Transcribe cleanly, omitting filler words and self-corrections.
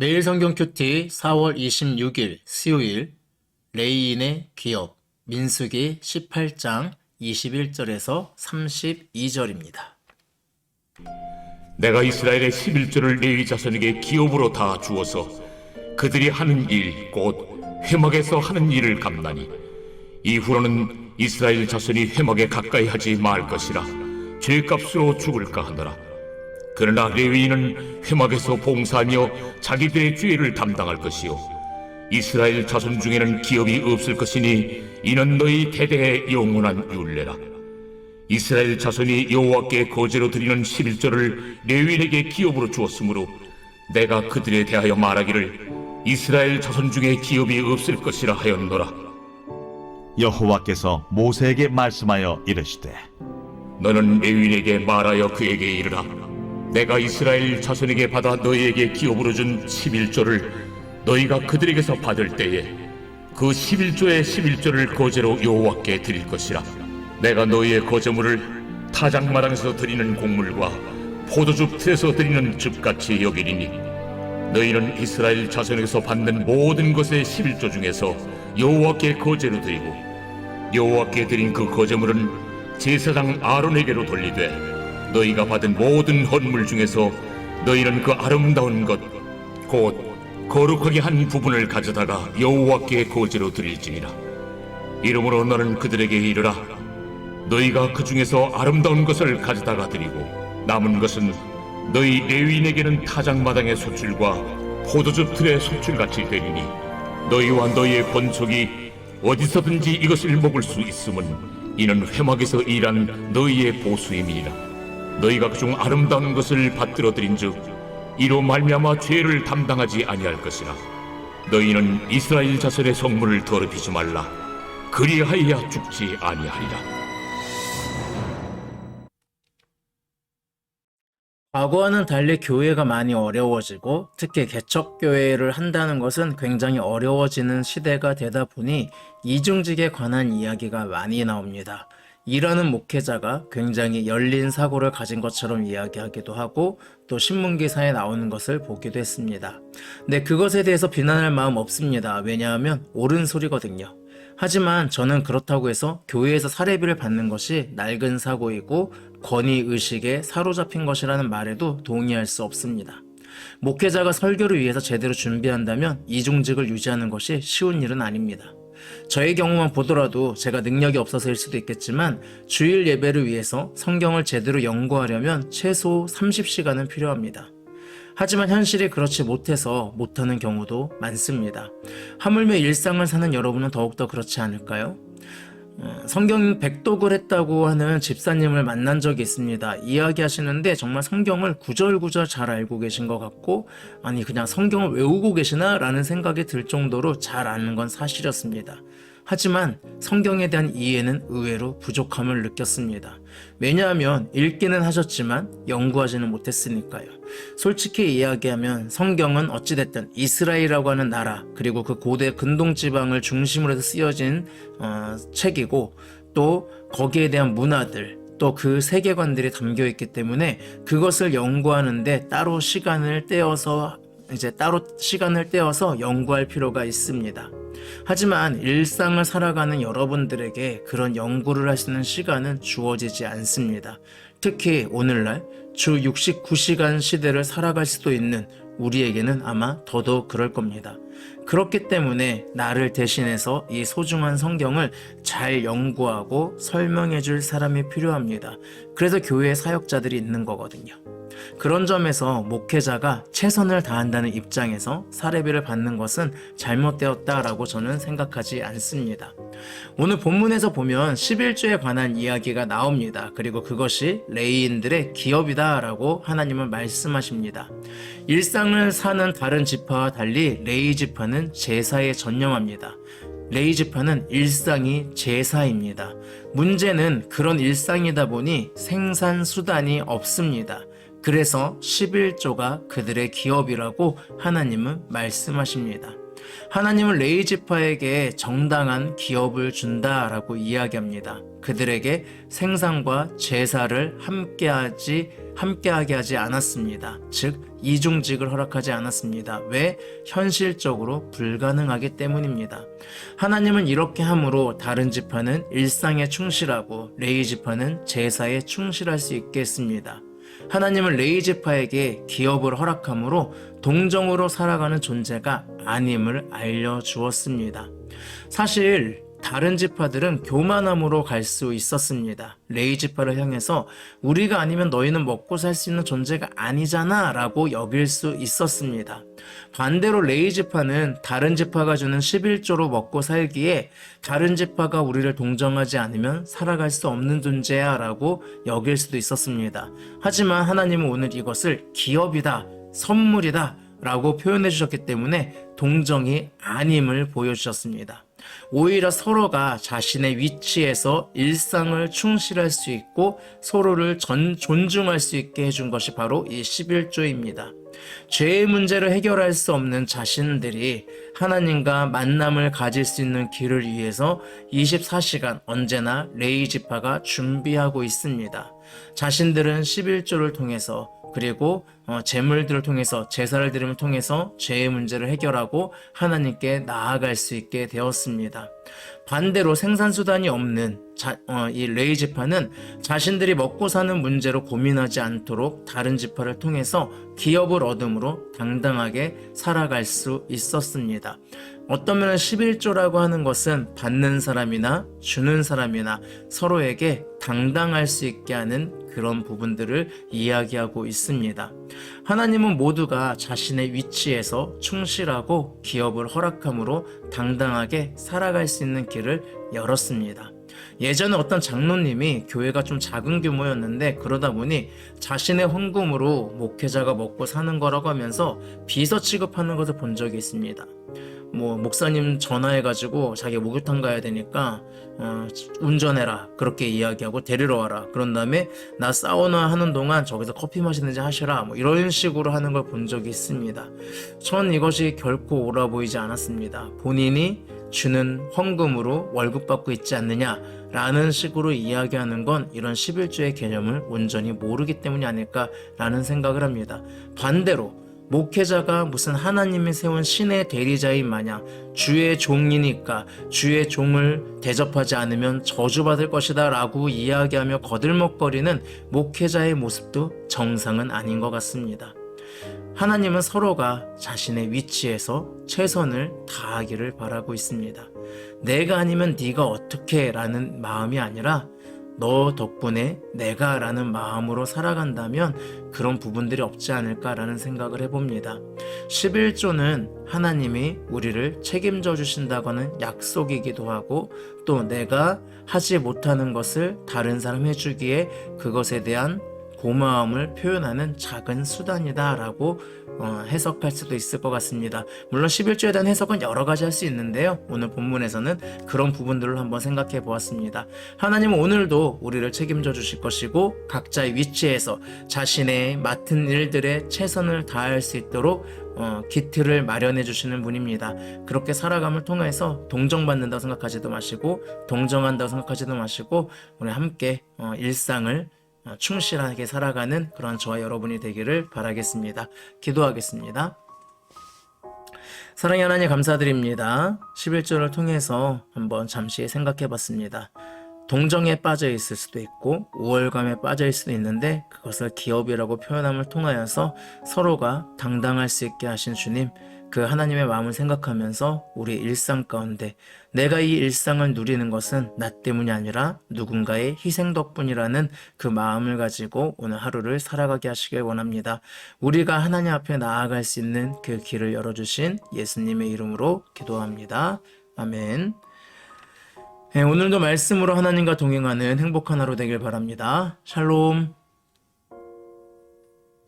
매일 성경 큐티 4월 26일 수요일 레위인의 기업 민수기 18장 21절에서 32절입니다. 내가 이스라엘의 11조를 레위 자손에게 기업으로 다 주어서 그들이 하는 일 곧 회막에서 하는 일을 감나니 이후로는 이스라엘 자손이 회막에 가까이 하지 말 것이라 죄값으로 죽을까 하노라. 그러나 레위인은 회막에서 봉사하며 자기들의 죄를 담당할 것이요 이스라엘 자손 중에는 기업이 없을 것이니 이는 너희 대대의 영원한 율례라. 이스라엘 자손이 여호와께 거제로 드리는 11조를 레위인에게 기업으로 주었으므로 내가 그들에 대하여 말하기를 이스라엘 자손 중에 기업이 없을 것이라 하였노라. 여호와께서 모세에게 말씀하여 이르시되 너는 레위인에게 말하여 그에게 이르라. 내가 이스라엘 자손에게 받아 너희에게 기업으로 준 11조를 너희가 그들에게서 받을 때에 그 11조의 11조를 거제로 여호와께 드릴 것이라. 내가 너희의 거제물을 타작마당에서 드리는 곡물과 포도즙 틀에서 드리는 즙같이 여기리니 너희는 이스라엘 자손에게서 받는 모든 것의 11조 중에서 여호와께 거제로 드리고 여호와께 드린 그 거제물은 제사장 아론에게로 돌리되 너희가 받은 모든 헌물 중에서 너희는 그 아름다운 것 곧 거룩하게 한 부분을 가져다가 여호와께 거제로 드릴지니라. 이러므로 너는 그들에게 이르라. 너희가 그 중에서 아름다운 것을 가져다가 드리고 남은 것은 너희 레위인에게는 타작마당의 소출과 포도즙 틀의 소출같이 되리니 너희와 너희의 번속이 어디서든지 이것을 먹을 수 있음은 이는 회막에서 일한 너희의 보수임이니라. 너희가 그중 아름다운 것을 받들어 드린즉 이로 말미암아 죄를 담당하지 아니할 것이라. 너희는 이스라엘 자손의 성물을 더럽히지 말라. 그리하여야 죽지 아니하리라. 과거와는 달리 교회가 많이 어려워지고 특히 개척교회를 한다는 것은 굉장히 어려워지는 시대가 되다 보니 이중직에 관한 이야기가 많이 나옵니다. 일하는 목회자가 굉장히 열린 사고를 가진 것처럼 이야기하기도 하고 또 신문기사에 나오는 것을 보기도 했습니다. 근데 그것에 대해서 비난할 마음 없습니다. 왜냐하면 옳은 소리거든요. 하지만 저는 그렇다고 해서 교회에서 사례비를 받는 것이 낡은 사고이고 권위의식에 사로잡힌 것이라는 말에도 동의할 수 없습니다. 목회자가 설교를 위해서 제대로 준비한다면 이중직을 유지하는 것이 쉬운 일은 아닙니다. 저의 경우만 보더라도 제가 능력이 없어서일 수도 있겠지만 주일 예배를 위해서 성경을 제대로 연구하려면 최소 30시간은 필요합니다. 하지만 현실이 그렇지 못해서 못하는 경우도 많습니다. 하물며 일상을 사는 여러분은 더욱더 그렇지 않을까요? 성경 백독을 했다고 하는 집사님을 만난 적이 있습니다. 이야기하시는데 정말 성경을 구절구절 잘 알고 계신 것 같고 아니 그냥 성경을 외우고 계시나? 라는 생각이 들 정도로 잘 아는 건 사실이었습니다. 하지만 성경에 대한 이해는 의외로 부족함을 느꼈습니다. 왜냐하면 읽기는 하셨지만 연구하지는 못했으니까요. 솔직히 이야기하면 성경은 어찌됐든 이스라엘이라고 하는 나라 그리고 그 고대 근동지방을 중심으로 해서 쓰여진 책이고 또 거기에 대한 문화들 또 그 세계관들이 담겨있기 때문에 그것을 연구하는데 따로 시간을 떼어서 연구할 필요가 있습니다. 하지만 일상을 살아가는 여러분들에게 그런 연구를 하시는 시간은 주어지지 않습니다. 특히 오늘날 주 69시간 시대를 살아갈 수도 있는 우리에게는 아마 더더욱 그럴 겁니다. 그렇기 때문에 나를 대신해서 이 소중한 성경을 잘 연구하고 설명해 줄 사람이 필요합니다. 그래서 교회에 사역자들이 있는 거거든요. 그런 점에서 목회자가 최선을 다한다는 입장에서 사례비를 받는 것은 잘못되었다라고 저는 생각하지 않습니다. 오늘 본문에서 보면 11조에 관한 이야기가 나옵니다. 그리고 그것이 레위인들의 기업이다라고 하나님은 말씀하십니다. 일상을 사는 다른 지파와 달리 레위 지파는 제사에 전념합니다. 레위 지파는 일상이 제사입니다. 문제는 그런 일상이다 보니 생산수단이 없습니다. 그래서 11조가 그들의 기업이라고 하나님은 말씀하십니다. 하나님은 레위 지파에게 정당한 기업을 준다라고 이야기합니다. 그들에게 생산과 제사를 함께하게 하지 않았습니다. 즉 이중직을 허락하지 않았습니다. 왜? 현실적으로 불가능하기 때문입니다. 하나님은 이렇게 함으로 다른 지파는 일상에 충실하고 레위 지파는 제사에 충실할 수 있게 했습니다. 하나님은 레위 지파에게 기업을 허락함으로 동정으로 살아가는 존재가 아님을 알려주었습니다. 사실 다른 지파들은 교만함으로 갈 수 있었습니다. 레위 지파를 향해서 우리가 아니면 너희는 먹고 살 수 있는 존재가 아니잖아 라고 여길 수 있었습니다. 반대로 레위 지파는 다른 지파가 주는 11조로 먹고 살기에 다른 지파가 우리를 동정하지 않으면 살아갈 수 없는 존재야 라고 여길 수도 있었습니다. 하지만 하나님은 오늘 이것을 기업이다, 선물이다 라고 표현해 주셨기 때문에 동정이 아님을 보여주셨습니다. 오히려 서로가 자신의 위치에서 일상을 충실할 수 있고 서로를 존중할 수 있게 해준 것이 바로 이 11조입니다. 죄의 문제를 해결할 수 없는 자신들이 하나님과 만남을 가질 수 있는 길을 위해서 24시간 언제나 레위 지파가 준비하고 있습니다. 자신들은 11조를 통해서 그리고 제물들을 통해서 제사를 드림을 통해서 죄의 문제를 해결하고 하나님께 나아갈 수 있게 되었습니다. 반대로 생산수단이 없는 이 레위 지파는 자신들이 먹고 사는 문제로 고민하지 않도록 다른 지파를 통해서 기업을 얻음으로 당당하게 살아갈 수 있었습니다. 어떤 면은 11조라고 하는 것은 받는 사람이나 주는 사람이나 서로에게 당당할 수 있게 하는 그런 부분들을 이야기하고 있습니다. 하나님은 모두가 자신의 위치에서 충실하고 기업을 허락함으로 당당하게 살아갈 수 있는 길을 열었습니다. 예전에 어떤 장로님이 교회가 좀 작은 규모였는데 그러다 보니 자신의 헌금으로 목회자가 먹고 사는 거라고 하면서 비서 취급하는 것을 본 적이 있습니다. 목사님 전화해가지고 자기 목욕탕 가야 되니까 운전해라 그렇게 이야기하고 데리러 와라, 그런 다음에 나 사우나 하는 동안 저기서 커피 마시는지 하시라, 이런 식으로 하는 걸 본 적이 있습니다. 전 이것이 결코 옳아 보이지 않았습니다. 본인이 주는 헌금으로 월급 받고 있지 않느냐 라는 식으로 이야기하는 건 이런 11조의 개념을 온전히 모르기 때문이 아닐까라는 생각을 합니다. 반대로 목회자가 무슨 하나님이 세운 신의 대리자인 마냥 주의 종이니까 주의 종을 대접하지 않으면 저주받을 것이다 라고 이야기하며 거들먹거리는 목회자의 모습도 정상은 아닌 것 같습니다. 하나님은 서로가 자신의 위치에서 최선을 다하기를 바라고 있습니다. 내가 아니면 네가 어떻게 라는 마음이 아니라 너 덕분에 내가 라는 마음으로 살아간다면 그런 부분들이 없지 않을까라는 생각을 해봅니다. 11조는 하나님이 우리를 책임져 주신다고는 약속이기도 하고 또 내가 하지 못하는 것을 다른 사람 해주기에 그것에 대한 고마움을 표현하는 작은 수단이다 라고 해석할 수도 있을 것 같습니다. 물론 11조에 대한 해석은 여러 가지 할 수 있는데요, 오늘 본문에서는 그런 부분들을 한번 생각해 보았습니다. 하나님은 오늘도 우리를 책임져 주실 것이고 각자의 위치에서 자신의 맡은 일들에 최선을 다할 수 있도록 기틀을 마련해 주시는 분입니다. 그렇게 살아감을 통해서 동정받는다고 생각하지도 마시고 동정한다고 생각하지도 마시고 우리 함께 일상을 충실하게 살아가는 그런 저와 여러분이 되기를 바라겠습니다. 기도하겠습니다. 사랑의 하나님 감사드립니다. 11조를 통해서 한번 잠시 생각해 봤습니다. 동정에 빠져 있을 수도 있고 우월감에 빠져 있을 수도 있는데 그것을 기업이라고 표현함을 통하여서 서로가 당당할 수 있게 하신 주님, 그 하나님의 마음을 생각하면서 우리 일상 가운데 내가 이 일상을 누리는 것은 나 때문이 아니라 누군가의 희생 덕분이라는 그 마음을 가지고 오늘 하루를 살아가게 하시길 원합니다. 우리가 하나님 앞에 나아갈 수 있는 그 길을 열어주신 예수님의 이름으로 기도합니다. 아멘. 오늘도 말씀으로 하나님과 동행하는 행복한 하루 되길 바랍니다. 샬롬.